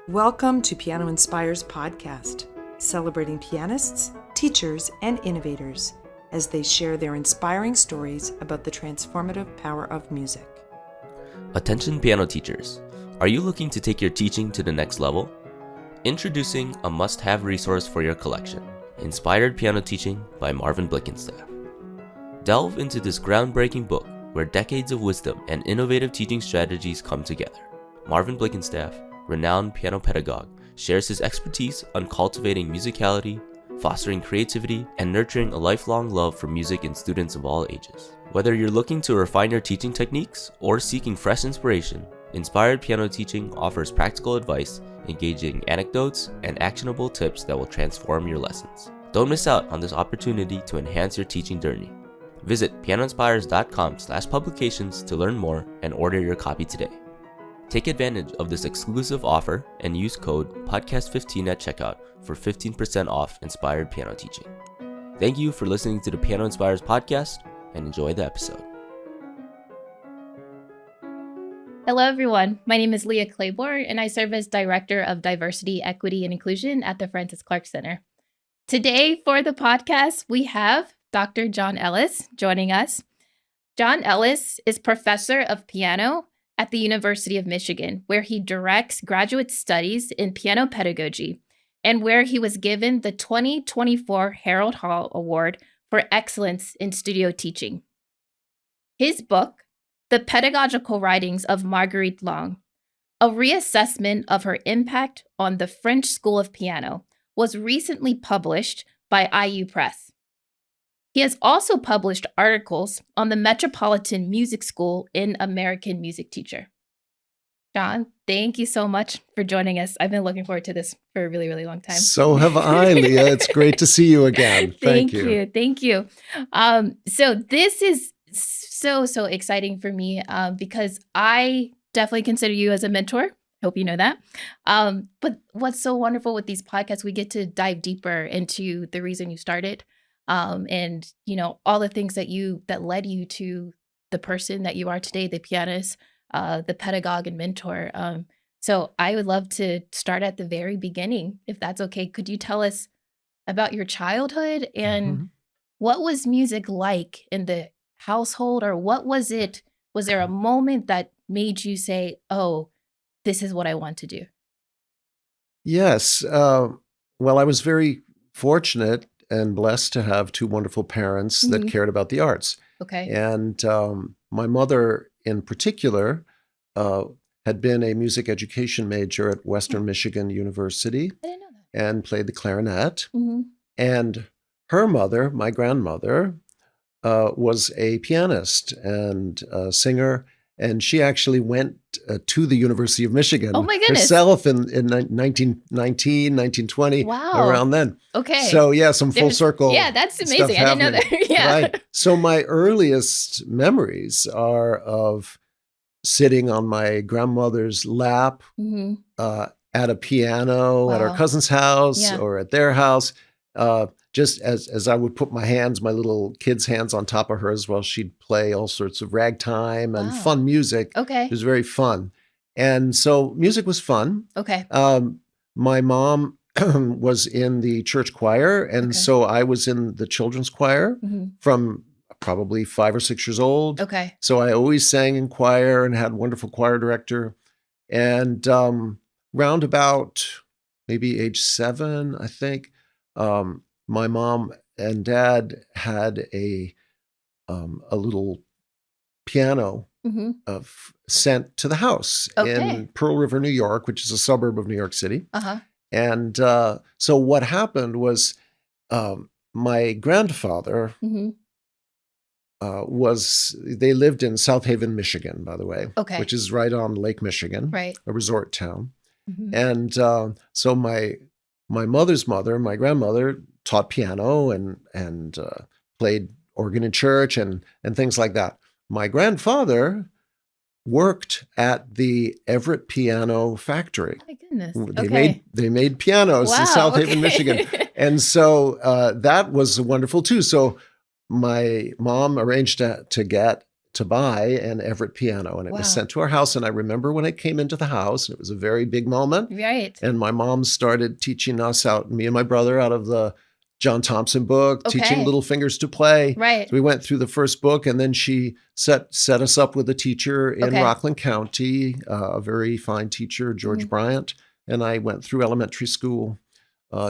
Welcome to Piano Inspires podcast, celebrating pianists, teachers, and innovators as they share their inspiring stories about the transformative power of music. Attention piano teachers, are you looking to take your teaching to the next level? Introducing a must-have resource for your collection, Inspired Piano Teaching by Marvin Blickenstaff. Delve into this groundbreaking book where decades of wisdom and innovative teaching strategies come together. Marvin Blickenstaff, renowned piano pedagogue, shares his expertise on cultivating musicality, fostering creativity, and nurturing a lifelong love for music in students of all ages. Whether you're looking to refine your teaching techniques or seeking fresh inspiration, Inspired Piano Teaching offers practical advice, engaging anecdotes, and actionable tips that will transform your lessons. Don't miss out on this opportunity to enhance your teaching journey. Visit pianoinspires.com/publications to learn more and order your copy today. Take advantage of this exclusive offer and use code PODCAST15 at checkout for 15% off Inspired Piano Teaching. Thank you for listening to the Piano Inspires podcast and enjoy the episode. Hello, everyone. My name is Leah Claiborne, and I serve as Director of Diversity, Equity, and Inclusion at the Francis Clark Center. Today, for the podcast, we have Dr. John Ellis joining us. John Ellis is Professor of Piano at the University of Michigan, where he directs graduate studies in piano pedagogy, and where he was given the 2024 Harold Hall Award for Excellence in Studio Teaching. His book, The Pedagogical Writings of Marguerite Long, a reassessment of her impact on the French School of Piano, was recently published by IU Press. He has also published articles on the Metropolitan Music School in American Music Teacher. John, thank you so much for joining us. I've been looking forward to this for a really, really long time. So have I, Leah. It's great to see you again. Thank you. So this is so exciting for me because I definitely consider you as a mentor. Hope you know that. But what's so wonderful with these podcasts, we get to dive deeper into the reason you started. And all the things that led you to the person that you are today, the pianist, the pedagogue and mentor. So I would love to start at the very beginning, if that's okay. Could you tell us about your childhood and what was music like in the household, or what was it? Was there a moment that made you say, "Oh, this is what I want to do"? Yes. Well, I was very fortunate and blessed to have two wonderful parents that cared about the arts. Okay. And my mother in particular had been a music education major at Western Michigan University I didn't know that. and played the clarinet. Mm-hmm. And her mother, my grandmother, was a pianist and a singer. And she actually went to the University of Michigan Oh my goodness. herself in 1919, 1920, Wow. around then. Okay. So yeah, some full circle. Yeah, that's stuff amazing. I didn't know that. happening. Yeah. Right. So my earliest memories are of sitting on my grandmother's lap Mm-hmm. at a piano at our Wow. cousin's house Yeah. or at their house. Just as I would put my little kid's hands on top of hers while she'd play all sorts of ragtime and Wow. fun music. Okay. It was very fun. And so music was fun. Okay. My mom was in the church choir, and Okay. so I was in the children's choir Mm-hmm. from probably 5 or 6 years old. Okay. So I always sang in choir and had a wonderful choir director. And round about maybe age 7, I think, my mom and dad had a little piano Mm-hmm. sent to the house Okay. in Pearl River, New York, which is a suburb of New York City. Uh-huh. And so what happened was my grandfather Mm-hmm. they lived in South Haven, Michigan, by the way, Okay. which is right on Lake Michigan, Right. a resort town. Mm-hmm. And so my mother's mother, my grandmother, taught piano and played organ in church and things like that. My grandfather worked at the Everett Piano Factory. My goodness. They Okay. made pianos Wow, in South Haven, okay. Michigan, and so that was wonderful too. So my mom arranged to get to buy an Everett piano, and it was Wow. sent to our house. And I remember when it came into the house, and it was a very big moment. Right. And my mom started teaching us out, me and my brother, out of the John Thompson book, teaching Okay. little fingers to play. Right. So we went through the first book, and then she set us up with a teacher in Okay. Rockland County, a very fine teacher, George Mhm. Bryant. And I went through elementary school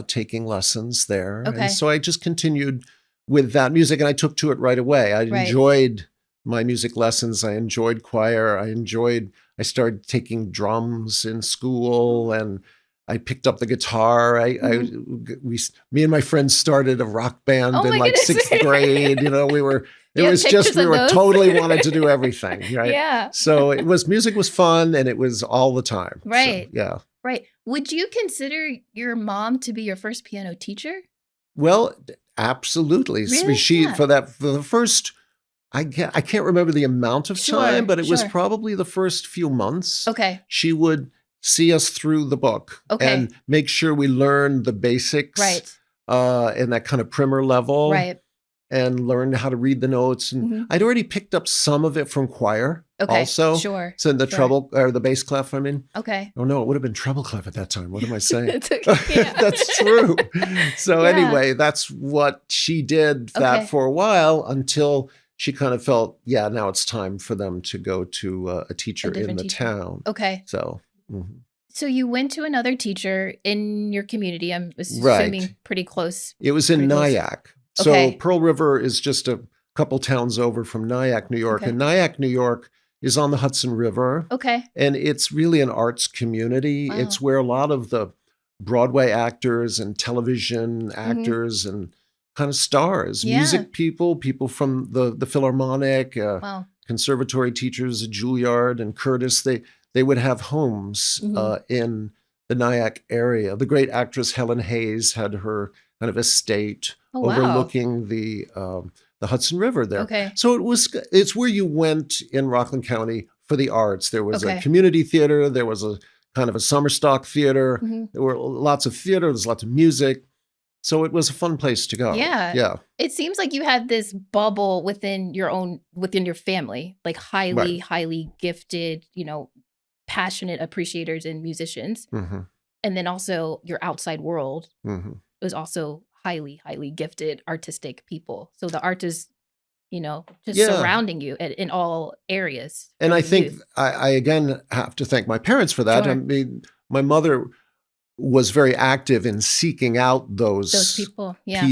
taking lessons there. Okay. And so I just continued with that music, and I took to it right away. I Right. enjoyed my music lessons. I enjoyed choir. I started taking drums in school, and I picked up the guitar. Me and my friends started a rock band Oh in my like goodness. 6th grade. You know, You have pictures we of were those? totally wanted to do everything. Right. Yeah. So music was fun, and it was all the time. So, Right. yeah. Right. Would you consider your mom to be your first piano teacher? Well, absolutely. Really? Yeah. For the first, I can't remember the amount of Sure, time, but it was sure. probably the first few months. Okay. She would see us through the book Okay. and make sure we learned the basics, Right. in that kind of primer level, Right. and learned how to read the notes. And Mhm. I'd already picked up some of it from choir, Okay. also. Sure. So the Sure. treble or the bass clef. I mean, Okay. oh no, it would have been treble clef at that time. What am I saying? It's okay. Yeah. That's true. So Yeah. anyway, that's what she did that Okay. for a while, until she kind of felt, yeah, now it's time for them to go to a teacher in different the teacher. town. Okay. So, mhm. So you went to another teacher in your community. I'm assuming Right. pretty close. It was in Pretty close. Nyack. So Okay. Pearl River is just a couple towns over from Nyack, New York. Okay. And Nyack, New York is on the Hudson River. Okay. And it's really an arts community. Wow. It's where a lot of the Broadway actors and television actors and kind of stars, Mm-hmm. Yeah. music people from the Philharmonic, Wow. conservatory teachers at Juilliard and Curtis, they would have homes Mhm. in the Nyack area. The great actress Helen Hayes had her kind of estate Oh, wow. overlooking the Hudson River there. Okay. So it's where you went in Rockland County for the arts. There was Okay. a community theater. There was a kind of a summer stock theater. Mhm. There were lots of theater. There's lots of music. So it was a fun place to go. Yeah. Yeah. It seems like you had this bubble within your family, like highly gifted, passionate appreciators and musicians. hmm And then also your outside world hmm was also highly gifted artistic people. So the art is, just Yeah. surrounding you in all areas. And from I think youth. I again have to thank my parents for that. Sure. I mean, my mother was very active in seeking out Those people. Yeah.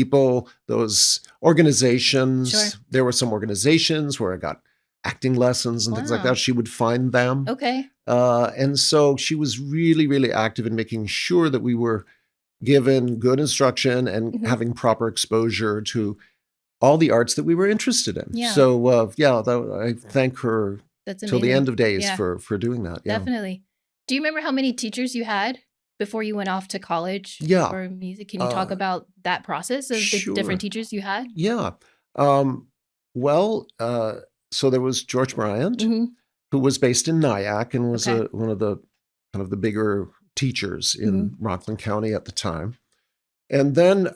those organizations. Sure. There were some organizations where I got acting lessons and things like Wow. that. She would find them. Okay. And so she was really, really active in making sure that we were given good instruction and Mhm. having proper exposure to all the arts that we were interested in. Yeah. So, I thank her That's till the amazing. end of days Yeah. for doing that. Yeah. Definitely. Do you remember how many teachers you had before you went off to college Yeah. for music? Can you talk about that process of the Sure. different teachers you had? Yeah. Well, so there was George Bryant, Hmm. who was based in Nyack and was Okay. one of the kind of the bigger teachers in Rockland County at the time. And then,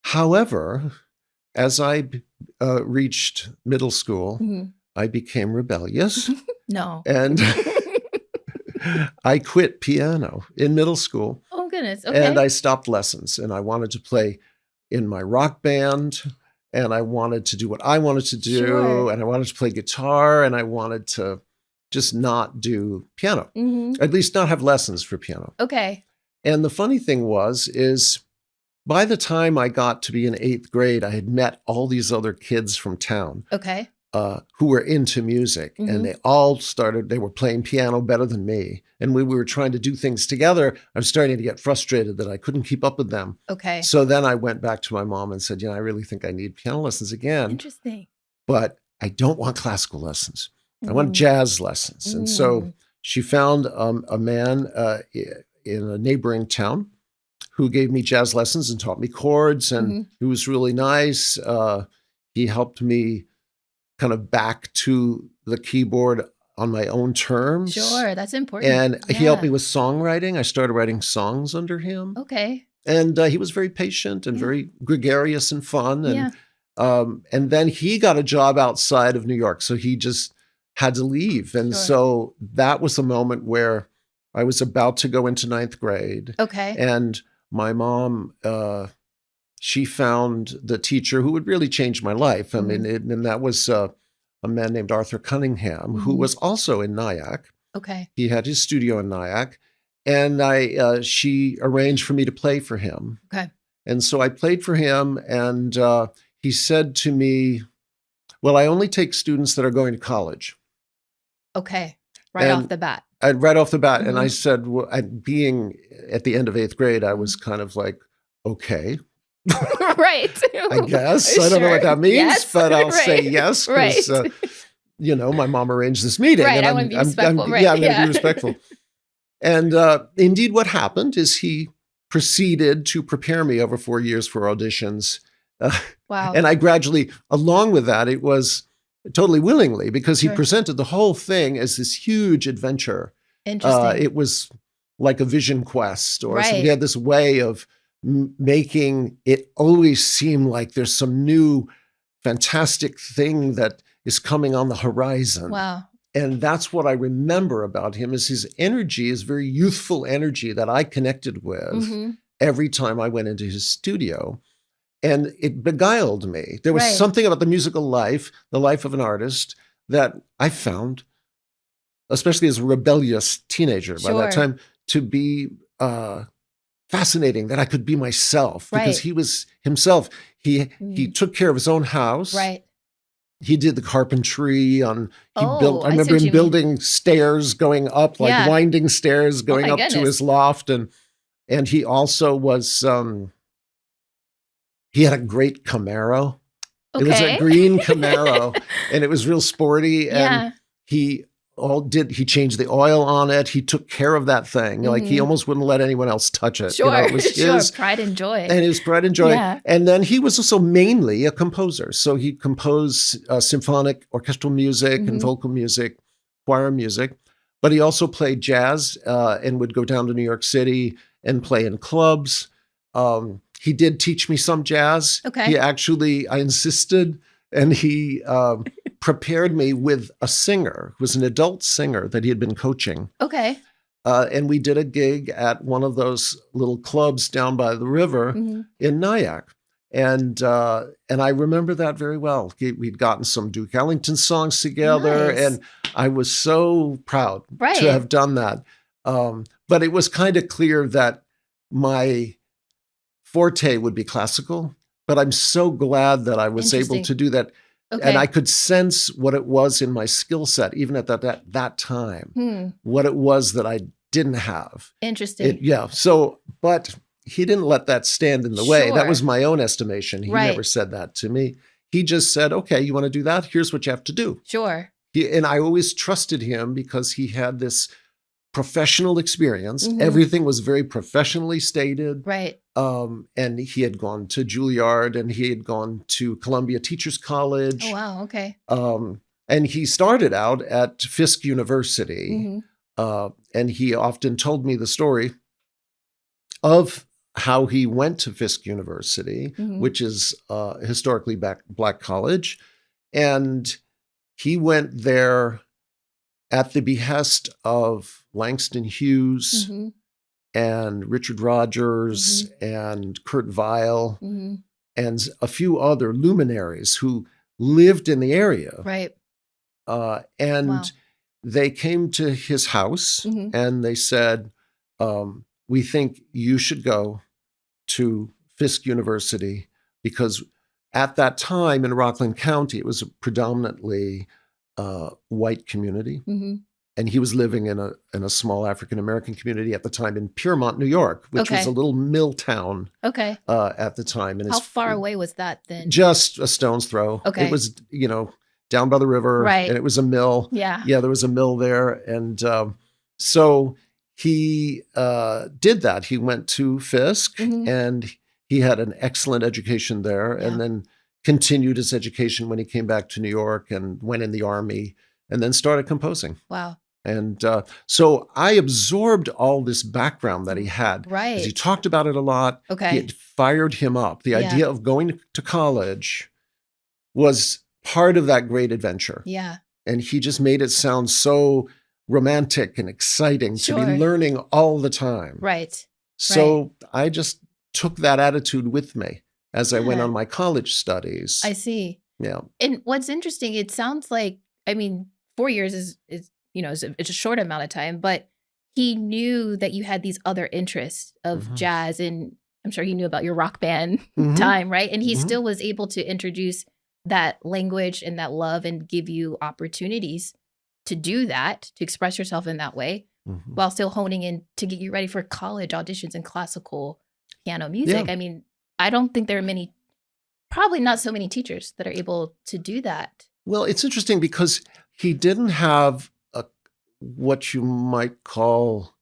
however, as I reached middle school, Hmm. I became rebellious No. and I quit piano in middle school. Oh, goodness. Okay. And I stopped lessons, and I wanted to play in my rock band, and I wanted to do what I wanted to do, Sure. and I wanted to play guitar, and I wanted to just not do piano, Hmm. at least not have lessons for piano. Okay. And the funny thing is by the time I got to be in 8th grade, I had met all these other kids from town Okay. who were into music, Mhm. and they were playing piano better than me. And we were trying to do things together. I was starting to get frustrated that I couldn't keep up with them. Okay. So then I went back to my mom and said, I really think I need piano lessons again, Interesting. but I don't want classical lessons. I want Mhm. jazz lessons. And so Mm. she found a man in a neighboring town who gave me jazz lessons and taught me chords. And Mhm. he was really nice. He helped me kind of back to the keyboard on my own terms. Sure. That's important. And he helped Yeah. me with songwriting. I started writing songs under him. Okay. And he was very patient and Yeah. very gregarious and fun. And Yeah. And then he got a job outside of New York. So he just had to leave. And Sure. so that was a moment where I was about to go into ninth grade. Okay. And my mom, she found the teacher who would really change my life. I mean, and that was a man named Arthur Cunningham, who was also in Nyack. Okay. He had his studio in Nyack. And she arranged for me to play for him. Okay. And so I played for him, and he said to me, well, I only take students that are going to college. Okay. Right And off the bat. right off the bat. And I said, well, being at the end of 8th grade, I was kind of like, okay. Right. I guess. I don't know what that means, Yes. but I'll say Right. yes. Right. Because, my mom arranged this meeting. Right. And I want to be respectful. Right. Yeah, I'm going to be respectful. And indeed, what happened is he proceeded to prepare me over 4 years for auditions. Wow. And I gradually, along with that, it was totally willingly, because he Sure. presented the whole thing as this huge adventure. Interesting. It was like a vision quest, or Right. he had this way of making it always seem like there's some new fantastic thing that is coming on the horizon. Wow. And that's what I remember about him, is his energy, his very youthful energy that I connected with every time I went into his studio. And it beguiled me. There was Right. something about the musical life, the life of an artist, that I found, especially as a rebellious teenager by that Sure. time, to be fascinating, that I could be myself, because Right. he was himself. He took care of his own house. Right. He did the carpentry I I remember see what him you building stairs going up, like Yeah. winding stairs going my up to goodness. his loft. And he also was, he had a great Camaro. Okay. It was a green Camaro, and it was real sporty. Yeah. And he changed the oil on it. He took care of that thing. Like, he almost wouldn't let anyone else touch it. Sure. It was Sure. his. Pride and joy. And his pride and joy. Yeah. And then he was also mainly a composer. So he composed symphonic orchestral music and vocal music, choir music. But he also played jazz and would go down to New York City and play in clubs. He did teach me some jazz. Okay. I insisted, and he prepared me with a singer, who was an adult singer that he had been coaching. Okay. And we did a gig at one of those little clubs down by the river in Nyack. And I remember that very well. We'd gotten some Duke Ellington songs together, Nice. and I was so proud Right. to have done that. But it was kind of clear that my forte would be classical, but I'm so glad that I was able Interesting. to do that. Okay. And I could sense what it was in my skill set, even at that time, what it was that I didn't have. Interesting. But he didn't let that stand in the way. That Sure. was my own estimation. He Right. never said that to me. He just said, okay, you want to do that? Here's what you have to do. Sure. And I always trusted him because he had this professional experience. Everything was very professionally stated. Right. And he had gone to Juilliard, and he had gone to Columbia Teachers College. Oh, wow. Okay. And he started out at Fisk University. And he often told me the story of how he went to Fisk University, which is a historically Black college. And he went there at the behest of Langston Hughes and Richard Rodgers and Kurt Weill and a few other luminaries who lived in the area. Right. And Wow. they came to his house and they said, we think you should go to Fisk University, because at that time in Rockland County, it was a predominantly white community. And he was living in a small African-American community at the time in Piermont, New York, which was Okay. a little mill town Okay. at the time. And How far away was that then? Just a stone's throw. Okay. It was, down by the river. Right. And it was a mill. Yeah. Yeah, there was a mill there. And so he did that. He went to Fisk and he had an excellent education there, and then continued his education when he came back to New York and went in the Army and then started composing. Wow. And so I absorbed all this background that he had. Right. As he talked about it a lot. Okay. It fired him up. The Yeah. idea of going to college was part of that great adventure. Yeah. And he just made it sound so romantic and exciting to be Sure. learning all the time. Right. So I just took that attitude with me as I went Yeah. on my college studies. I see. Yeah. And what's interesting, it sounds like, I mean, 4 years is it's a short amount of time, but he knew that you had these other interests of Mhm. jazz, and I'm sure he knew about your rock band Mhm. time, right? And he Mhm. still was able to introduce that language and that love and give you opportunities to do that, to express yourself in that way, Mhm. while still honing in to get you ready for college auditions in classical piano music. Yeah. I mean, I don't think there are many, probably not so many teachers that are able to do that. Well, it's interesting because he didn't have what you might call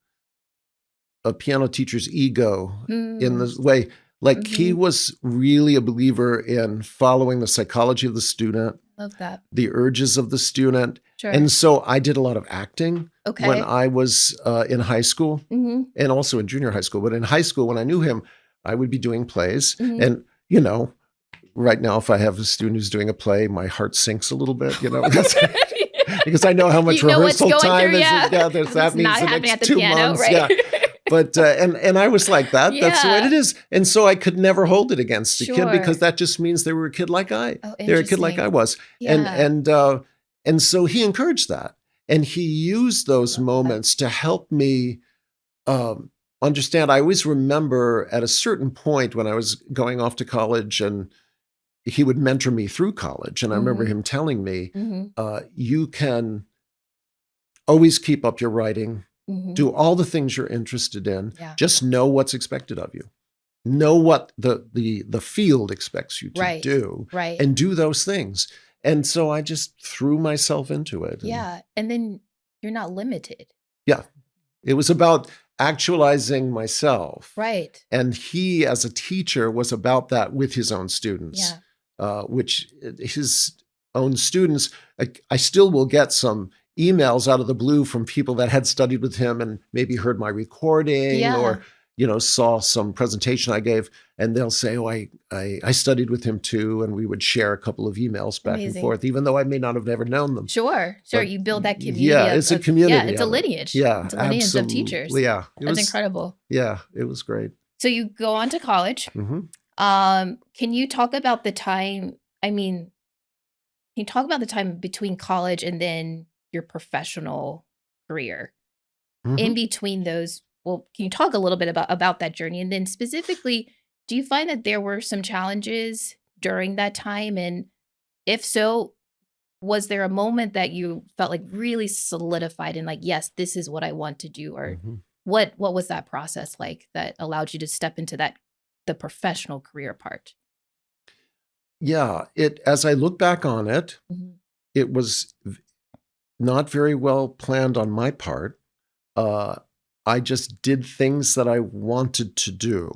a piano teacher's ego in Mm, this way. Like he mhm. was really a believer in following the psychology of the student, Love that. the urges of the student. Sure. And so I did a lot of acting when Okay. I was in high school Mm-hmm. and also in junior high school. But in high school, when I knew him, I would be doing plays. Mhm. And, right now, if I have a student who's doing a play, my heart sinks a little bit, because I know how much You know what's rehearsal going time through, is. yeah. That It's means not the happening next at the 2 piano, months. right? Yeah. But and I was like that. That's the way Yeah. it is. And so I could never hold it against a kid Sure. because that just means they were a kid like I. Oh, They're a kid like interesting. I was. Yeah. And so he encouraged that. And he used those Love that. moments to help me understand. I always remember at a certain point when I was going off to college, and he would mentor me through college. And I remember Mhm. him telling me, Mm-hmm. you can always keep up your writing, Mm-hmm. do all the things you're interested in. Yeah. Just know what's expected of you. Know what the field expects you to Right. do, Right. and do those things. And so I just threw myself into it. And Yeah. And then you're not limited. yeah, it was about actualizing myself. Right. And he, as a teacher, was about that with his own students, which his own students, I still will get some emails out of the blue from people that had studied with him and maybe heard my recording Yeah. or, saw some presentation I gave, and they'll say, oh, I studied with him too. And we would share a couple of emails back Amazing. and forth, even though I may not have ever known them. Sure. But you build that community. yeah, it's a community Yeah, it's a of it. lineage. Yeah, It's a lineage absolutely. of teachers. Yeah, That's incredible. Yeah, it was great. So you go on to college. Hmm. Can you talk about the time? I mean, can you talk about the time between college and then your professional career? In between those, well, can you talk a little bit about that journey? And then specifically, do you find that there were some challenges during that time? And if so, was there a moment that you felt like really solidified and like, yes, this is what I want to do? Or what was that process like that allowed you to step into the professional career part? Yeah, as I look back on it, Mhm. it was not very well planned on my part. I just did things that I wanted to do,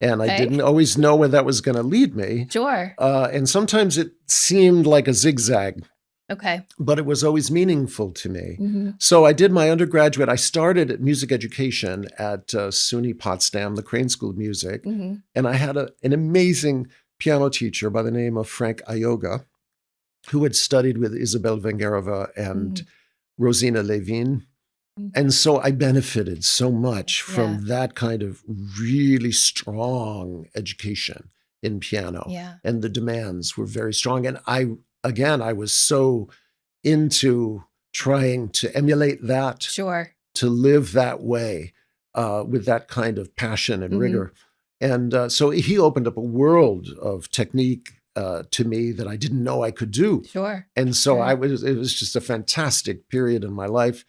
and I Okay. didn't always know where that was going to lead me. Sure. And sometimes it seemed like a zigzag, Okay. but it was always meaningful to me. Mm-hmm. So I did my undergraduate. I started at music education at SUNY Potsdam, the Crane School of Music, Mm-hmm. and I had an amazing piano teacher by the name of Frank Ayoga, who had studied with Isabel Vengerova and Rosina Levin. And so I benefited so much from that kind of really strong education in piano. Yeah. And the demands were very strong. And I was so into trying to emulate that, Sure. to live that way with that kind of passion and rigor. And so he opened up a world of technique to me that I didn't know I could do. Sure. And so Sure. it was just a fantastic period in my life.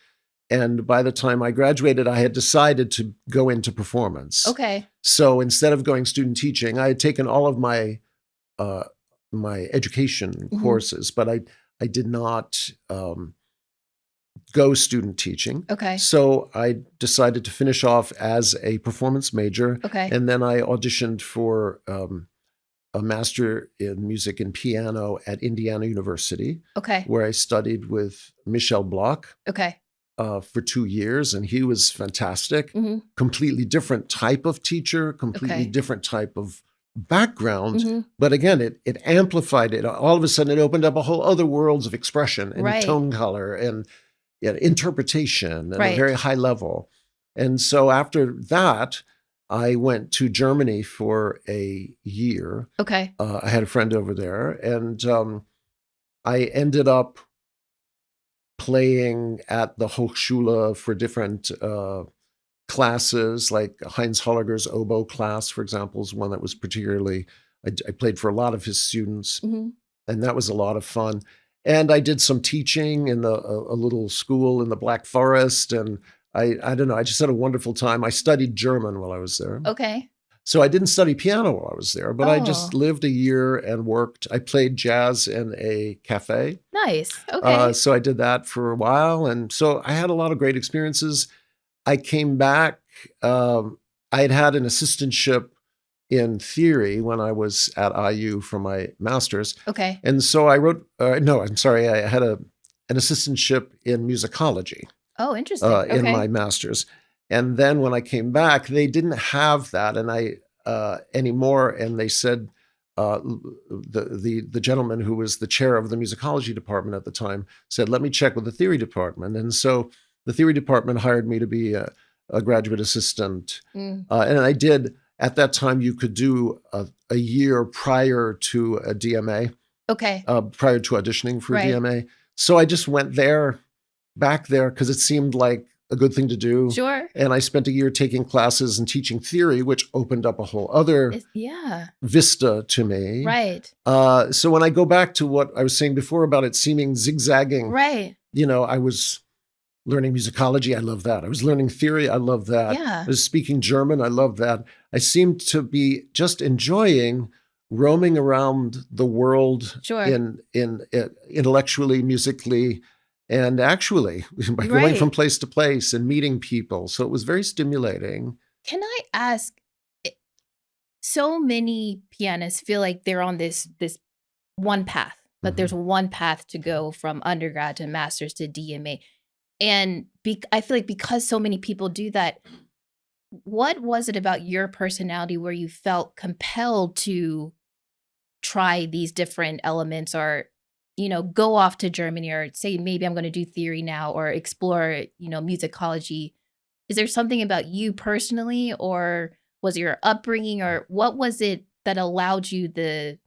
And by the time I graduated, I had decided to go into performance. Okay. So instead of going student teaching, I had taken all of my my education courses, but I did not go student teaching. Okay. So I decided to finish off as a performance major. Okay. And then I auditioned for a master in music and piano at Indiana University, Okay. where I studied with Michel Bloch Okay. for 2 years. And he was fantastic. Mhm. Completely different type of teacher, completely Okay. different type of background, Mhm. but again, it amplified it. All of a sudden, it opened up a whole other worlds of expression and Right. tone color and interpretation at a Right. very high level. And so after that, I went to Germany for a year. Okay. I had a friend over there, and I ended up playing at the Hochschule for different classes, like Heinz Holliger's oboe class, for example, is one that was particularly, I played for a lot of his students, Mhm. and that was a lot of fun. And I did some teaching in a little school in the Black Forest, and I don't know, I just had a wonderful time. I studied German while I was there. Okay. So I didn't study piano while I was there, but I just Oh. lived a year and worked. I played jazz in a cafe. Nice. Okay. So I did that for a while. And so I had a lot of great experiences. I came back. I had an assistantship in theory when I was at IU for my master's. Okay. And so I wrote, no, I'm sorry, I had an assistantship in musicology Oh, interesting. in Okay. my master's. And then when I came back, they didn't have that anymore. And they said, the gentleman who was the chair of the musicology department at the time said, let me check with the theory department. And so the theory department hired me to be a graduate assistant. Mm. And I did, at that time, you could do a year prior to a DMA, Okay. prior to auditioning for Right. a DMA. So I just went back there, because it seemed like a good thing to do. Sure. And I spent a year taking classes and teaching theory, which opened up a whole other Yeah. vista to me. Right. So when I go back to what I was saying before about it seeming zigzagging, Right. I was learning musicology. I love that. I was learning theory. I love that. Yeah. I was speaking German. I love that. I seemed to be just enjoying roaming around the world Sure. in intellectually, musically, and actually by going Right. from place to place and meeting people. So it was very stimulating. Can I ask? So many pianists feel like they're on this one path, but there's one path to go from undergrad to master's to DMA, and I feel like because so many people do that, what was it about your personality where you felt compelled to try these different elements, or go off to Germany, or say maybe I'm going to do theory now, or explore musicology? Is there something about you personally, or was it your upbringing, or what was it that allowed you the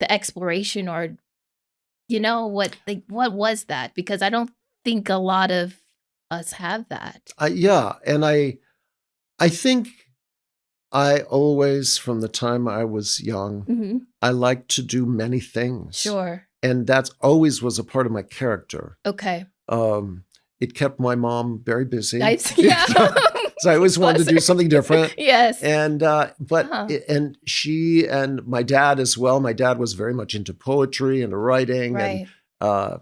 exploration, or what was that? Because I don't think a lot of us have that. Yeah, and I think I always, from the time I was young, Mm-hmm. I liked to do many things. Sure. And that always was a part of my character. Okay. It kept my mom very busy. Nice. Yeah. So I always wanted to do something different. Yes. And and she and my dad as well. My dad was very much into poetry and writing, Right. and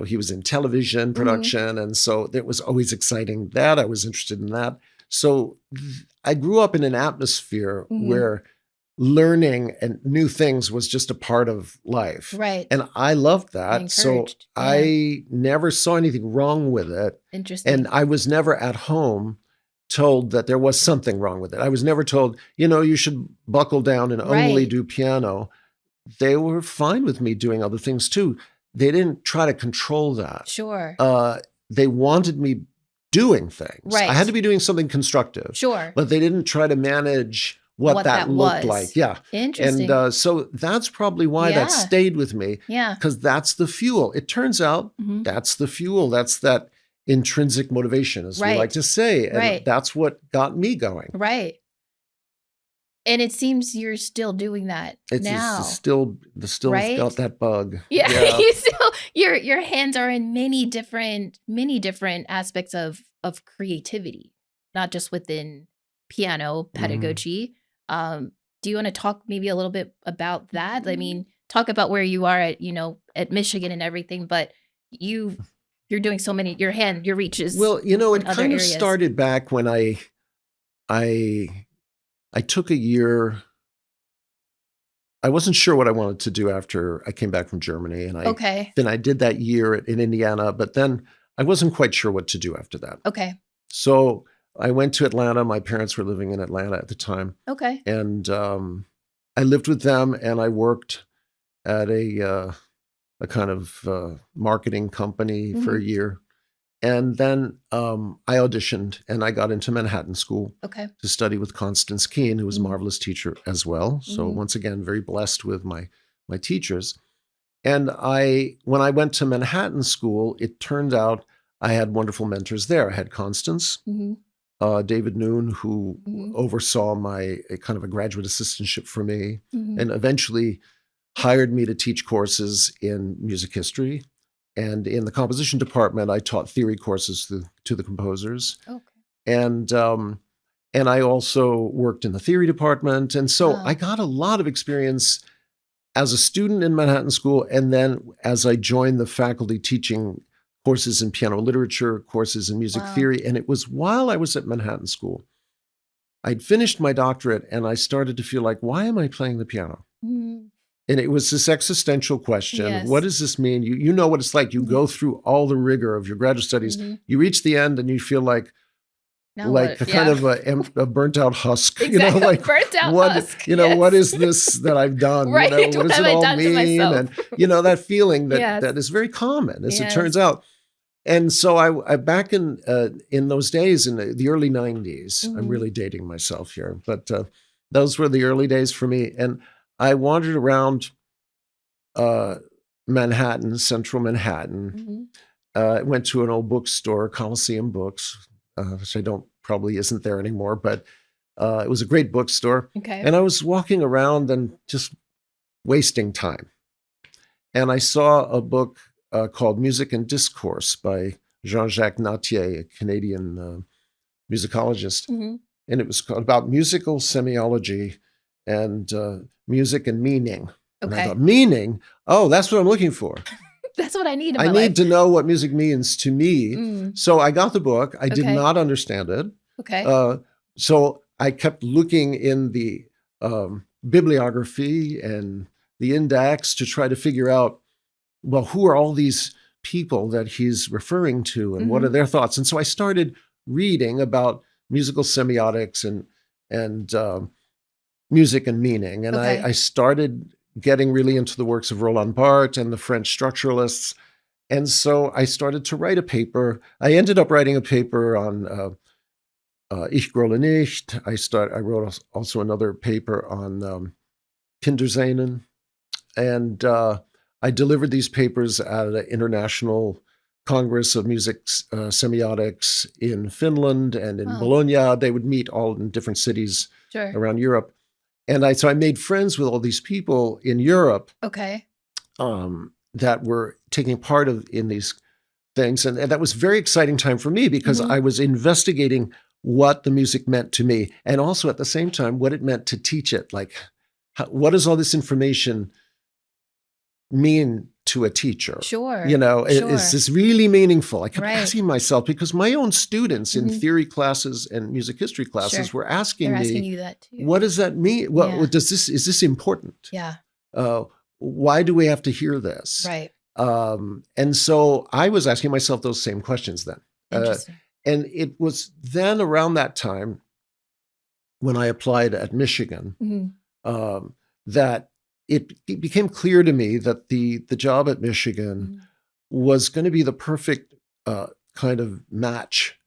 he was in television production, and so it was always exciting that I was interested in that. So I grew up in an atmosphere where learning and new things was just a part of life. Right. And I loved that. So Encouraged. Yeah. I never saw anything wrong with it. Interesting. And I was never at home told that there was something wrong with it. I was never told, you should buckle down and only Right. do piano. They were fine with me doing other things too. They didn't try to control that. Sure. They wanted me doing things. Right. I had to be doing something constructive. Sure. But they didn't try to manage what that looked was. like. Yeah. Interesting. And so that's probably why Yeah. that stayed with me, yeah. because that's the fuel. It turns out Mhm. that's the fuel. That's that intrinsic motivation, as we Right. like to say. And Right. that's what got me going. Right. And it seems you're still doing that now. It's still Right? got that bug. Yeah, you still your hands are in many different aspects of creativity, not just within piano pedagogy. Do you want to talk maybe a little bit about that? I mean, talk about where you are at Michigan and everything, but you're doing so many. Your reach is Well, it in other kind of areas. started back when I took a year. I wasn't sure what I wanted to do after I came back from Germany, and Okay. then I did that year in Indiana, but then I wasn't quite sure what to do after that. Okay. So I went to Atlanta. My parents were living in Atlanta at the time, Okay. and I lived with them, and I worked at a kind of marketing company for a year. And then I auditioned, and I got into Manhattan School to study with Constance Keene, who was a marvelous teacher as well. So once again, very blessed with my teachers. And when I went to Manhattan School, it turned out I had wonderful mentors there. I had Constance, David Noon, who oversaw my kind of a graduate assistantship for me, and eventually hired me to teach courses in music history. And in the composition department, I taught theory courses to the composers. And I also worked in the theory department. And so I got a lot of experience as a student in Manhattan School, and then as I joined the faculty teaching courses in piano literature, courses in music theory. And it was while I was at Manhattan School, I'd finished my doctorate, and I started to feel like, why am I playing the piano? And it was this existential question. Yes. What does this mean? You know what it's like. You go through all the rigor of your graduate studies. You reach the end, and you feel like kind of a burnt out husk. Exactly. Burnt out husk. What is this that I've done? Right. What does it all mean? And that feeling that Yes. that is very common, as it turns out. And so I back in those days, in the early 90s, I'm really dating myself here, but those were the early days for me. And I wandered around Manhattan, central Manhattan. I went to an old bookstore, Coliseum Books, which probably isn't there anymore, but it was a great bookstore. And I was walking around and just wasting time. And I saw a book called Music and Discourse by Jean-Jacques Nattier, a Canadian musicologist. And it was about musical semiology and music and meaning. And I thought, meaning? Oh, that's what I'm looking for. That's what I need in my I life. need to know what music means to me. So I got the book. I did not understand it. So I kept looking in the bibliography and the index to try to figure out, well, who are all these people that he's referring to, and what are their thoughts? And so I started reading about musical semiotics and music and meaning. And I started getting really into the works of Roland Barthes and the French structuralists. And so I started to write a paper. I ended up writing a paper on Ich grole nicht. I wrote also another paper on Kindersehnen. And I delivered these papers at an international Congress of Music Semiotics in Finland and in Bologna. They would meet all in different cities around Europe. And so I made friends with all these people in Europe that were taking part in these things. And that was a very exciting time for me because I was investigating what the music meant to me, and also at the same time, what it meant to teach it. Like, what does all this information mean to a teacher? Is this really meaningful? I kept asking myself, because my own students in theory classes and music history classes were asking me, you that too. What does that mean? What is this important? Why do we have to hear this? And so I was asking myself those same questions then. Interesting. And it was then around that time when I applied at Michigan that it became clear to me that the job at Michigan was going to be the perfect kind of match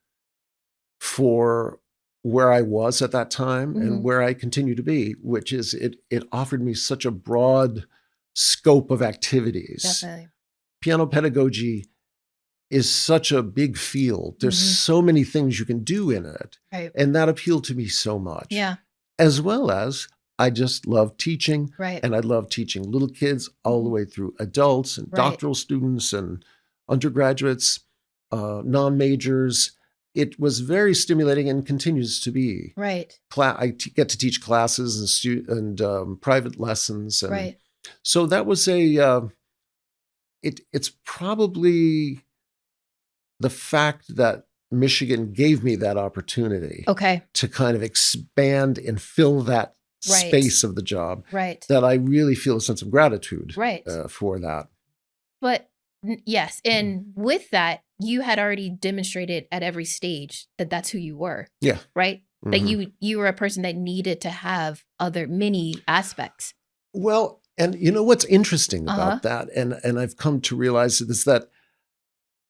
for where I was at that time and where I continue to be, which is it offered me such a broad scope of activities. Definitely. Piano pedagogy is such a big field. There's so many things you can do in it. And that appealed to me so much. As well as I just love teaching. And I love teaching little kids all the way through adults and doctoral students and undergraduates, non-majors. It was very stimulating and continues to be. I get to teach classes and private lessons. And so that was it's probably the fact that Michigan gave me that opportunity to kind of expand and fill that space of the job that I really feel a sense of gratitude for that. But yes, and with that, you had already demonstrated at every stage that that's who you were. Right? that you were a person that needed to have many aspects. Well, and you know what's interesting about that, and I've come to realize it, is that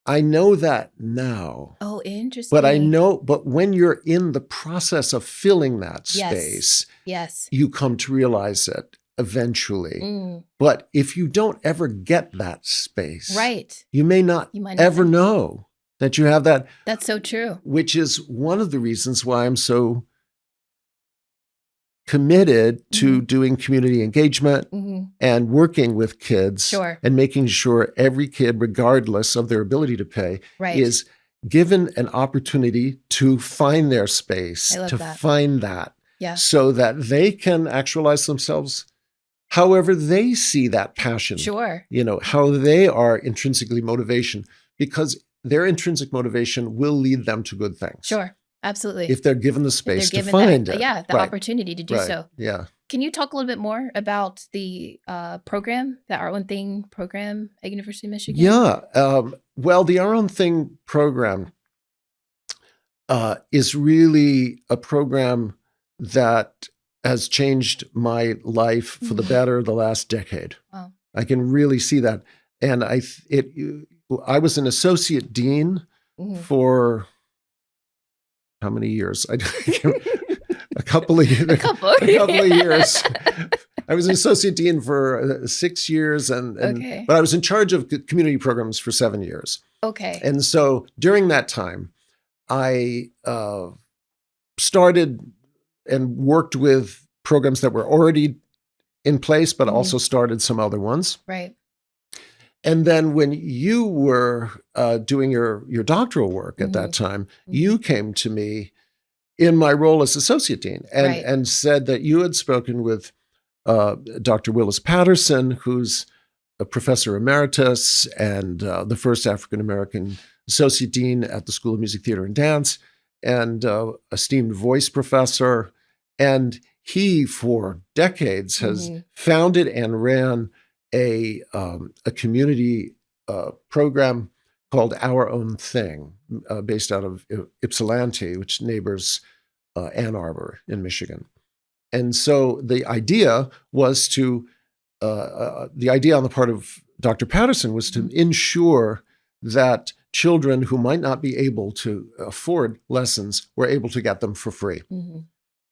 I know that now. Oh, interesting. But when you're in the process of filling that space, yes, you come to realize it eventually. But if you don't ever get that space, right, you may not ever know that you have that. That's so true. Which is one of the reasons why I'm so committed to doing community engagement and working with kids and making sure every kid, regardless of their ability to pay, is given an opportunity to find their space, find that, so that they can actualize themselves however they see that passion. Sure. You know, how they are intrinsically motivation, because their intrinsic motivation will lead them to good things. Sure. Absolutely. If they're given the space to find it. Yeah, the opportunity to do so. Yeah. Can you talk a little bit more about the program, the Our Own Thing program at University of Michigan? Yeah. Well, the Our Own Thing program is really a program that has changed my life for the better the last decade. Wow. I can really see that. And I was an associate dean for how many years? A couple of years. I was an associate dean for 6 years, but I was in charge of community programs for 7 years. Okay. And so during that time, I started and worked with programs that were already in place, but also started some other ones. Right. And then when you were doing your doctoral work at that time, you came to me in my role as associate dean and said that you had spoken with Dr. Willis Patterson, who's a professor emeritus and the first African-American associate dean at the School of Music, Theater, and Dance, and esteemed voice professor. And he, for decades, has founded and ran a community program called Our Own Thing, based out of Ypsilanti, which neighbors Ann Arbor in Michigan. And so the idea was the idea on the part of Dr. Patterson was to ensure that children who might not be able to afford lessons were able to get them for free.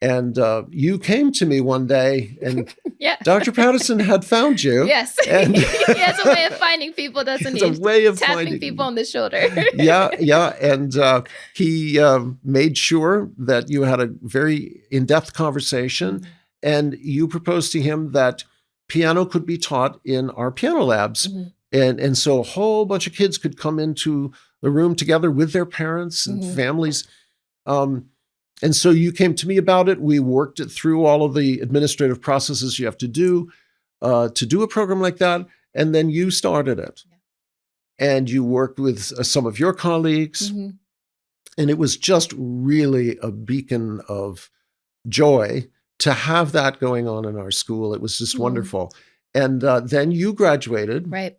And you came to me one day, and Dr. Patterson had found you. Yes. And he has a way of finding people, doesn't he? It's a way of tapping people on the shoulder. Yeah. And he made sure that you had a very in-depth conversation, and you proposed to him that piano could be taught in our piano labs. And so a whole bunch of kids could come into the room together with their parents and families. And so you came to me about it. We worked it through all of the administrative processes you have to do a program like that. And then you started it. And you worked with some of your colleagues. And it was just really a beacon of joy to have that going on in our school. It was just wonderful. And then you graduated. Right.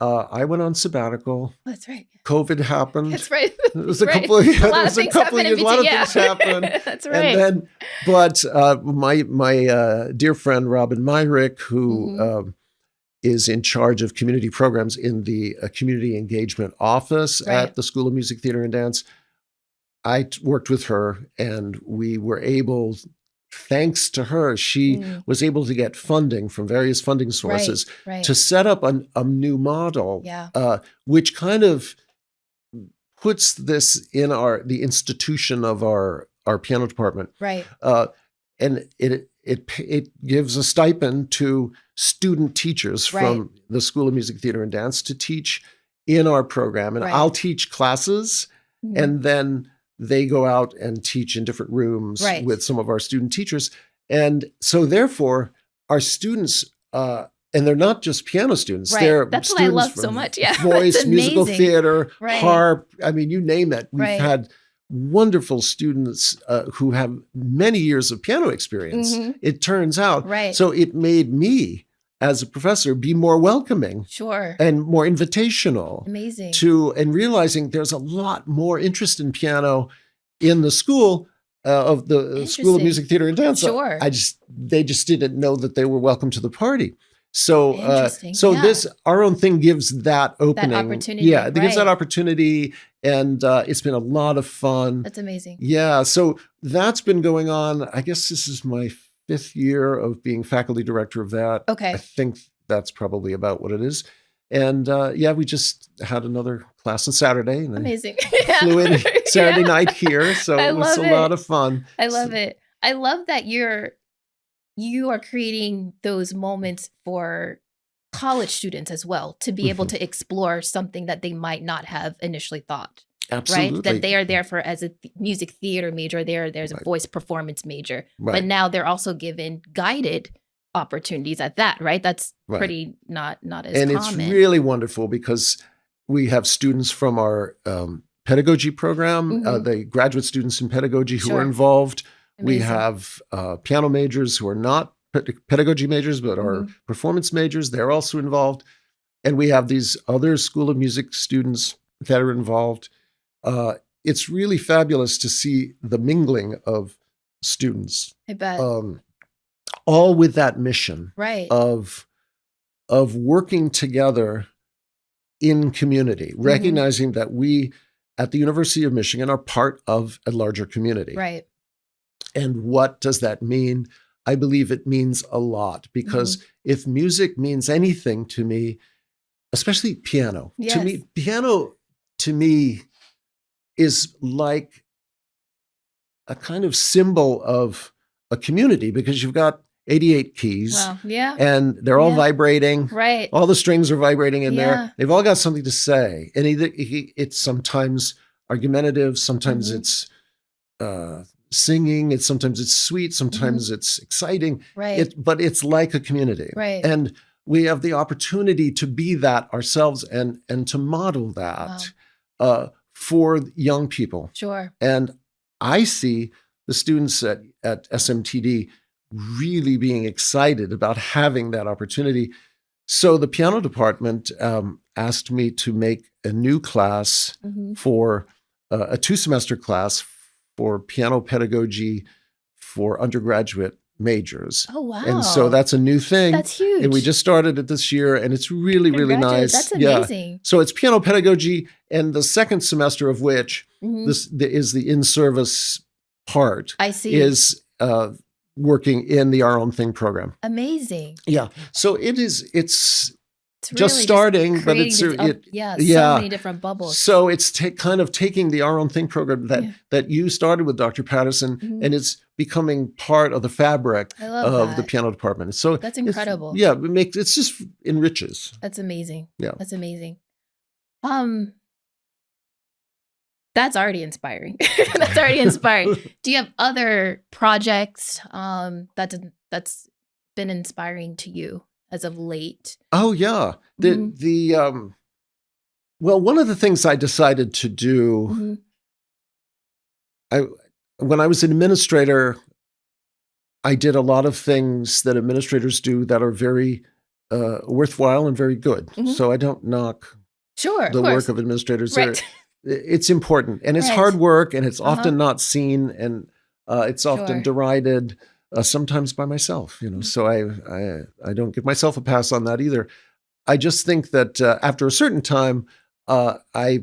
I went on sabbatical. Oh, that's right. COVID happened. That's right. It was a couple of years. A lot of things happened. That's right. And then, but my dear friend Robin Myrick, who is in charge of community programs in the community engagement office at the School of Music, Theater, and Dance, I worked with her, and we were able. Thanks to her, she was able to get funding from various funding sources to set up a new model, which kind of puts this in the institution of our piano department. Right. And it gives a stipend to student teachers from the School of Music, Theater, and Dance to teach in our program. And I'll teach classes, and then they go out and teach in different rooms with some of our student teachers. And so therefore, our students, and they're not just piano students. They're That's students what I love so much. Yeah. Voice, musical theater, harp. I mean, you name it. We've had wonderful students who have many years of piano experience, it turns out. So it made me, as a professor, be more welcoming. And more invitational. Amazing. And realizing there's a lot more interest in piano in the school of the School of Interesting. Music, Theater, and Dance. Sure. They just didn't know that they were welcome to the party. So, Interesting. so Yeah. this Our Own Thing gives that opening. opportunity, Yeah, it gives that right. opportunity, and it's been a lot of fun. That's amazing. Yeah, so that's been going on. I guess this is my 5th year of being faculty director of that. Okay. I think that's probably about what it is. And we just had another class on Saturday, and Amazing. I flew in Saturday Yeah. night here, so I it was love a it. lot of fun. I love it. I love that you are creating those moments for college students as well to be able to explore something that they might not have initially thought. Absolutely. Right? That they are there for as a music theater major, there's a voice performance major. Right. But now they're also given guided opportunities at that, right? That's Right. pretty not as And common. it's really wonderful because we have students from our pedagogy program, the graduate students in pedagogy who are Sure. involved. We Amazing. have piano majors who are not pedagogy majors, but are performance majors. They're also involved. And we have these other School of Music students that are involved. It's really fabulous to see the mingling of students, I bet. all with that mission Right. of working together in community, recognizing that we at the University of Michigan are part of a larger community. Right. And what does that mean? I believe it means a lot, because if music means anything to me, especially piano, piano to me is like a kind of symbol of a community, because you've got 88 keys. Wow. Yeah. And they're all vibrating. Right. All the strings are vibrating in Yeah. there. They've all got something to say. And it's sometimes argumentative, sometimes it's singing, sometimes it's sweet, sometimes it's exciting. Right. But it's like a community. Right. And we have the opportunity to be that ourselves and to model that for young people. Sure. And I see the students at SMTD really being excited about having that opportunity. So the piano department asked me to make a new class for a 2-semester class for piano pedagogy for undergraduate majors. Oh, wow. And so that's a new thing. That's huge. And we just started it this year, and it's really, really nice. That's amazing. Yeah. So it's piano pedagogy, and the second semester of which is the in-service part. I see. Is working in the Our Own Thing program. Amazing. Yeah. So it's It's just really starting, but creating it's these so many different bubbles. So it's kind of taking the Our Own Thing program that you started with Dr. Patterson, and it's becoming part of the fabric of the piano department. So that's incredible. It just enriches. That's amazing. Yeah. That's amazing. That's already inspiring. That's already inspiring. Do you have other projects that's been inspiring to you as of late? Oh yeah. Well, one of the things I decided to do, when I was an administrator, I did a lot of things that administrators do that are very worthwhile and very good. So I don't knock the work of administrators. Right. It's important, and it's hard work, and it's often not seen, and it's often derided, sometimes by myself. So I don't give myself a pass on that either. I just think that after a certain time, I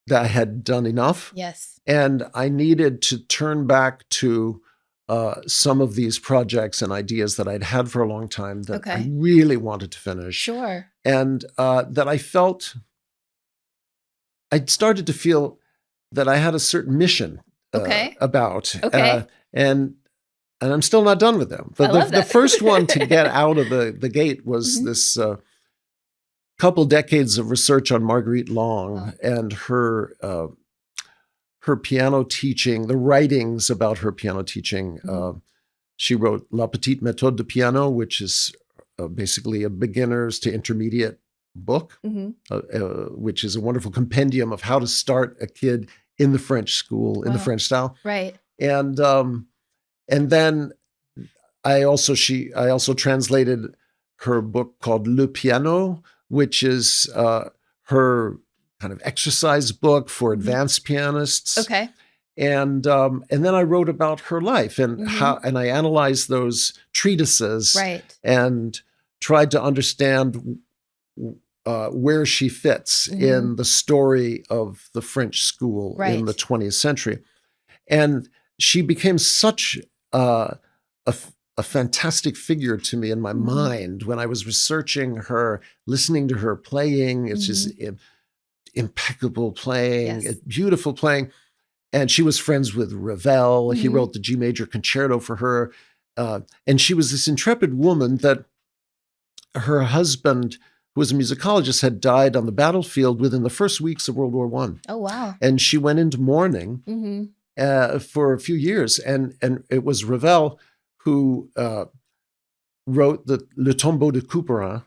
had done enough. Yes. And I needed to turn back to some of these projects and ideas that I'd had for a long time that I really wanted to finish. Sure. And that I felt, I'd started to feel that I had a certain mission about. And I'm still not done with them. But the first one to get out of the gate was this couple decades of research on Marguerite Long and her piano teaching, the writings about her piano teaching. She wrote La Petite Méthode de Piano, which is basically a beginners to intermediate book, which is a wonderful compendium of how to start a kid in the French school, in the French style. Right. And then I also translated her book called Le Piano, which is her kind of exercise book for advanced pianists. Okay. And then I wrote about her life and and I analyzed those treatises Right. and tried to understand where she fits in the story of the French school in the 20th century. And she became such a fantastic figure to me in my mind when I was researching her, listening to her playing. It's just impeccable playing, beautiful playing. And she was friends with Ravel. He wrote the G major concerto for her. And she was this intrepid woman that her husband, who was a musicologist, had died on the battlefield within the first weeks of World War I. Oh, wow. And she went into mourning for a few years. And it was Ravel who wrote Le Tombeau de Couperin.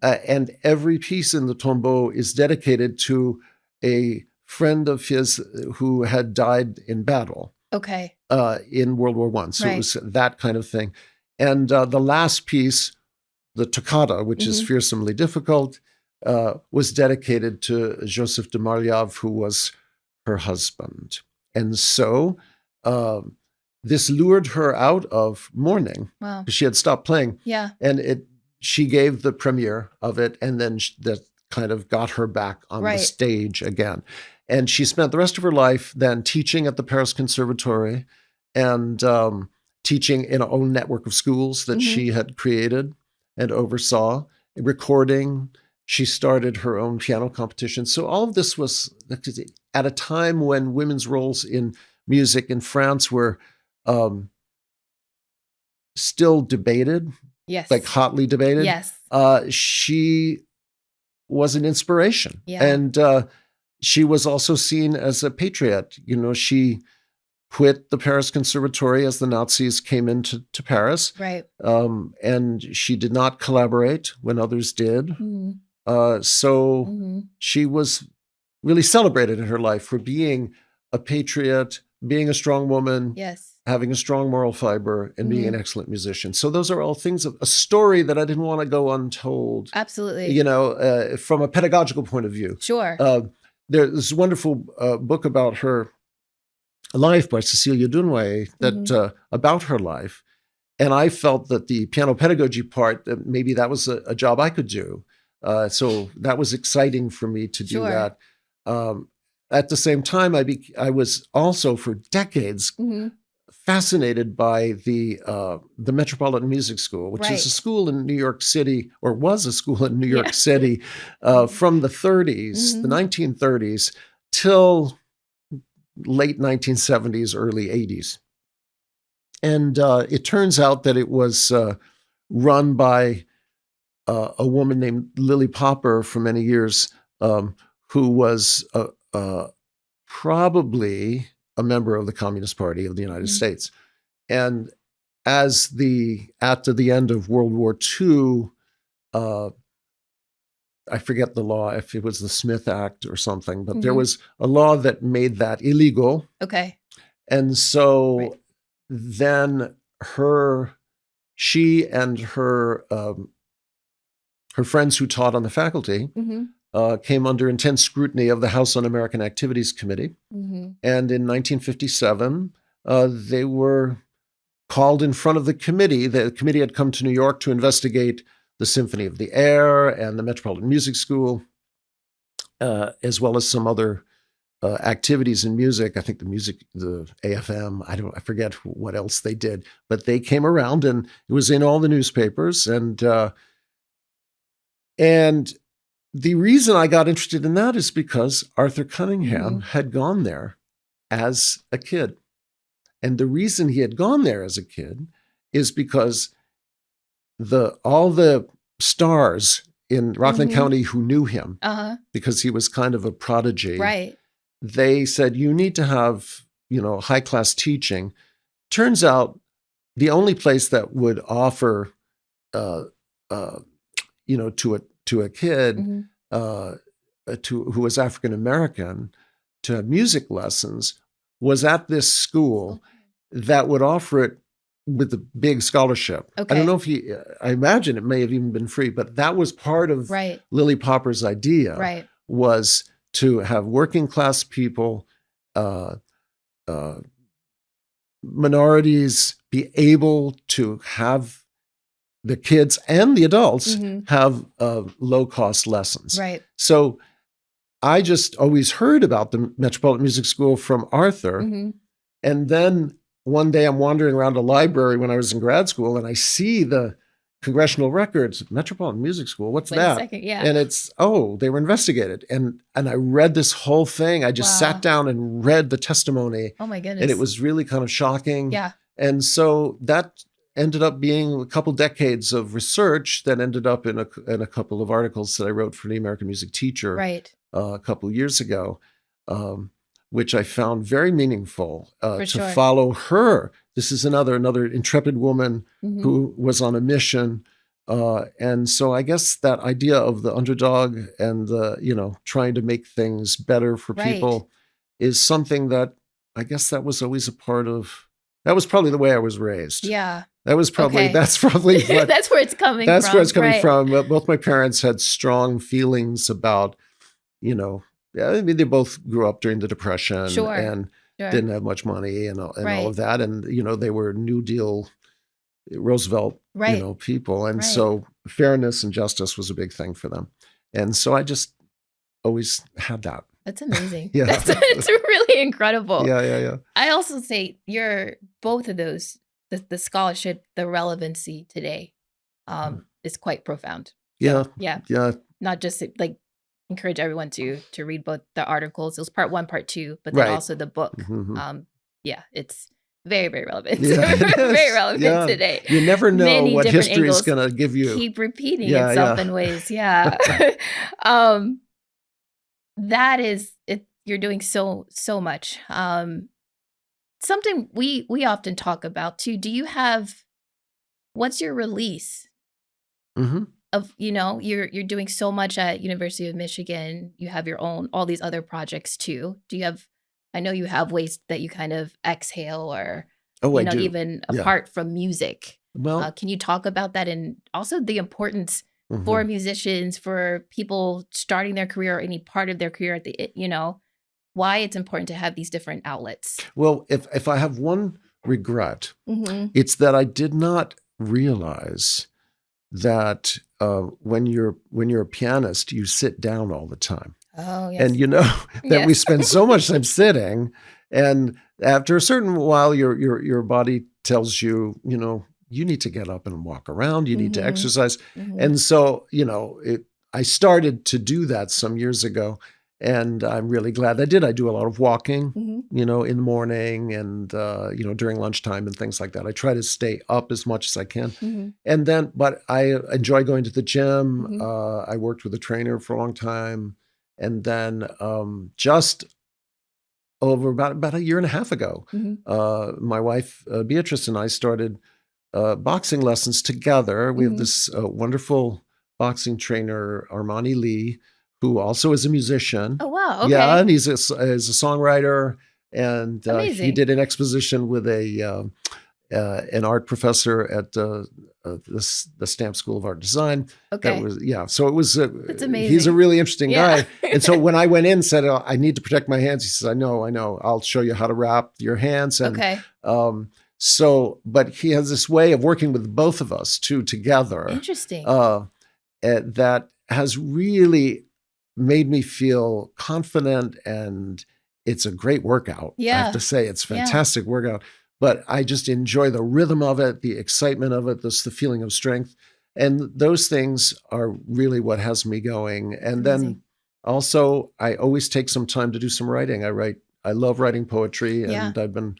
And every piece in the Tombeau is dedicated to a friend of his who had died in battle. Okay. In World War I. So it was that kind of thing. And the last piece, the toccata, which is fearsomely difficult, was dedicated to Joseph de Marliave, who was her husband. And so this lured her out of mourning. Wow. She had stopped playing. Yeah. And she gave the premiere of it, and then that kind of got her back on the stage again. And she spent the rest of her life then teaching at the Paris Conservatory and teaching in her own network of schools that she had created and oversaw, recording. She started her own piano competition. So all of this was at a time when women's roles in music in France were still debated. Yes. Like hotly debated. Yes. She was an inspiration. Yeah. And she was also seen as a patriot. You know, she quit the Paris Conservatory as the Nazis came into Paris. Right. And she did not collaborate when others did. So she was really celebrated in her life for being a patriot, being a strong woman, having a strong moral fiber, and being an excellent musician. So those are all things of a story that I didn't want to go untold. Absolutely. You know, from a pedagogical point of view. Sure. There's this wonderful book about her life by Cecilia Dunway that about her life. And I felt that the piano pedagogy part, that maybe that was a job I could do. So that was exciting for me to do that. At the same time, I was also for decades fascinated by the Metropolitan Music School, which is a school in New York City, or was a school in New York City from the 30s, the 1930s, till late 1970s, early 80s. And it turns out that it was run by a woman named Lily Popper for many years, who was probably a member of the Communist Party of the United States. And after the end of World War II, I forget the law, if it was the Smith Act or something, but there was a law that made that illegal. Okay. And so then she and her friends who taught on the faculty came under intense scrutiny of the House Un-American Activities Committee. And in 1957, they were called in front of the committee. The committee had come to New York to investigate the Symphony of the Air and the Metropolitan Music School, as well as some other activities in music. I think the AFM, I forget what else they did, but they came around and it was in all the newspapers. And the reason I got interested in that is because Arthur Cunningham had gone there as a kid. And the reason he had gone there as a kid is because all the stars in Rockland County who knew him, because he was kind of a prodigy, they said, you need to have, high-class teaching. Turns out the only place that would offer, to a kid who was African-American to have music lessons was at this school that would offer it with a big scholarship. Okay. I don't know I imagine it may have even been free, but that was part of Lily Popper's idea, was to have working class people who minorities be able to have the kids and the adults have low-cost lessons. Right. So I just always heard about the Metropolitan Music School from Arthur. And then one day I'm wandering around a library when I was in grad school, and I see the congressional records, Metropolitan Music School. What's Wait a that? second, yeah. And it's, they were investigated. And I read this whole thing. I just sat down and read the testimony. Oh my goodness. And it was really kind of shocking. Yeah. And so that ended up being a couple decades of research that ended up in a couple of articles that I wrote for the American Music Teacher Right. A couple of years ago, which I found very meaningful to sure. follow her. This is another intrepid woman who was on a mission. And so I guess that idea of the underdog and the, trying to make things better for people is something that I guess that was always that was probably the way I was raised. Yeah. That's probably what, that's where it's coming from. That's where it's coming from. Both my parents had strong feelings about, I mean, they both grew up during the Depression and didn't have much money and all of that. And, they were New Deal Roosevelt, people. And so fairness and justice was a big thing for them. And so I just always had that. That's amazing. Yeah. It's really incredible. Yeah. I also say both of those, the scholarship, the relevancy today is quite profound. Yeah. Not just like encourage everyone to read both the articles. It was part 1, part 2, but then also the book. It's very, very relevant. Very relevant today. You never know what history is going to give you. Keep repeating itself in ways. Yeah. That is it. You're doing so much. Something we often talk about too. Do you have? What's your release? Of you're doing so much at University of Michigan. You have your own all these other projects too. Do you have? I know you have ways that you kind of exhale or I do. even apart from music. Well, can you talk about that and also the importance for musicians, for people starting their career or any part of their career at the why it's important to have these different outlets? Well, if I have one regret, it's that I did not realize that when you're a pianist, you sit down all the time. Oh, yes. And that we spend so much time sitting, and after a certain while, your body tells you, you need to get up and walk around. You need to exercise. And so, I started to do that some years ago, and I'm really glad I did. I do a lot of walking, in the morning and, during lunchtime and things like that. I try to stay up as much as I can. And then, but I enjoy going to the gym. I worked with a trainer for a long time. And then just over about a year and a half ago, my wife, Beatrice, and I started boxing lessons together. We have this wonderful boxing trainer, Armani Lee, who also is a musician. Oh, wow. Okay. Yeah, and he's a songwriter. And he did an exposition with an art professor at the Stamp School of Art and Design. Okay. So it was. That's amazing. He's a really interesting guy. And so when I went in and said, I need to protect my hands, he says, I know. I'll show you how to wrap your hands. And, but he has this way of working with both of us together. Interesting. That has really made me feel confident, and it's a great workout. Yeah. I have to say, it's a fantastic workout. But I just enjoy the rhythm of it, the excitement of it, the feeling of strength. And those things are really what has me going. And then also, I always take some time to do some writing. I love writing poetry, and I've been,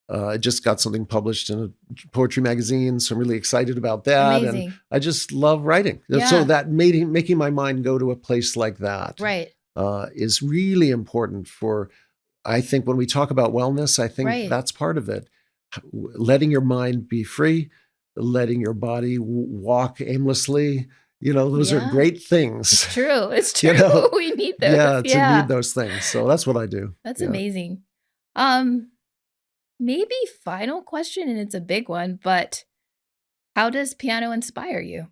I just got something published in a poetry magazine, so I'm really excited about that. Amazing. And I just love writing. Yeah. So that making my mind go to a place like that is really important for, I think when we talk about wellness, I think that's part of it. Letting your mind be free, letting your body walk aimlessly, those are great things. It's true. It's true. We need those. To need those things. So that's what I do. That's amazing. Maybe final question, and it's a big one, but how does piano inspire you?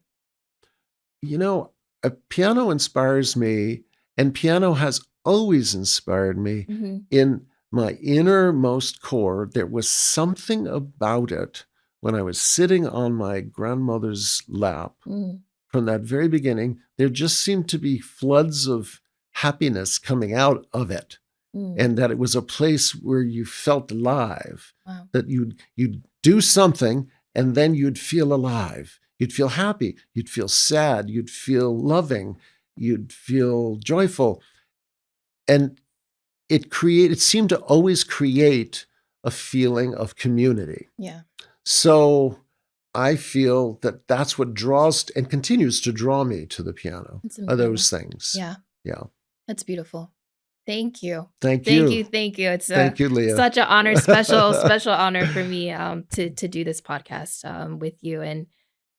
A piano inspires me, and piano has always inspired me in my innermost core, there was something about it when I was sitting on my grandmother's lap. From that very beginning, there just seemed to be floods of happiness coming out of it. And that it was a place where you felt alive. Wow. That you'd do something and then you'd feel alive. You'd feel happy. You'd feel sad. You'd feel loving. You'd feel joyful. And it seemed to always create a feeling of community. Yeah. So I feel that that's what draws and continues to draw me to the piano, That's are those things. Yeah. Yeah. That's beautiful. Thank you. Thank Thank you. you. Thank you. It's Thank you, Leah. such an honor, special honor for me to do this podcast with you. And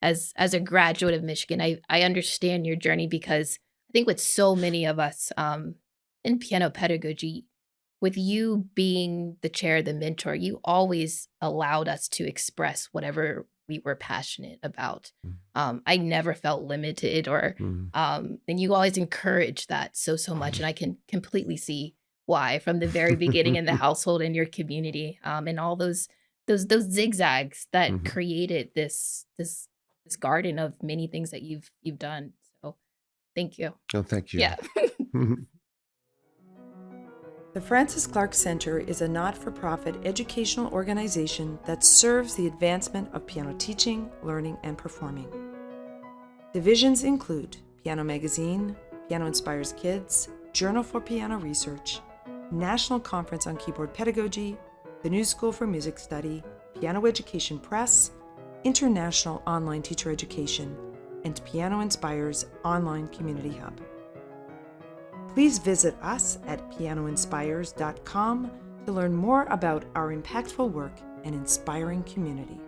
as a graduate of Michigan, I understand your journey, because I think with so many of us in piano pedagogy, with you being the chair, the mentor, you always allowed us to express whatever we were passionate about. I never felt limited, or and you always encouraged that so much, and I can completely see why from the very beginning in the household and your community, and all those zigzags that created this garden of many things that you've done. So thank you. Oh, thank you. Yeah. The Francis Clark Center is a not-for-profit educational organization that serves the advancement of piano teaching, learning, and performing. Divisions include Piano Magazine, Piano Inspires Kids, Journal for Piano Research, National Conference on Keyboard Pedagogy, the New School for Music Study, Piano Education Press, International Online Teacher Education, and Piano Inspires Online Community Hub. Please visit us at pianoinspires.com to learn more about our impactful work and inspiring community.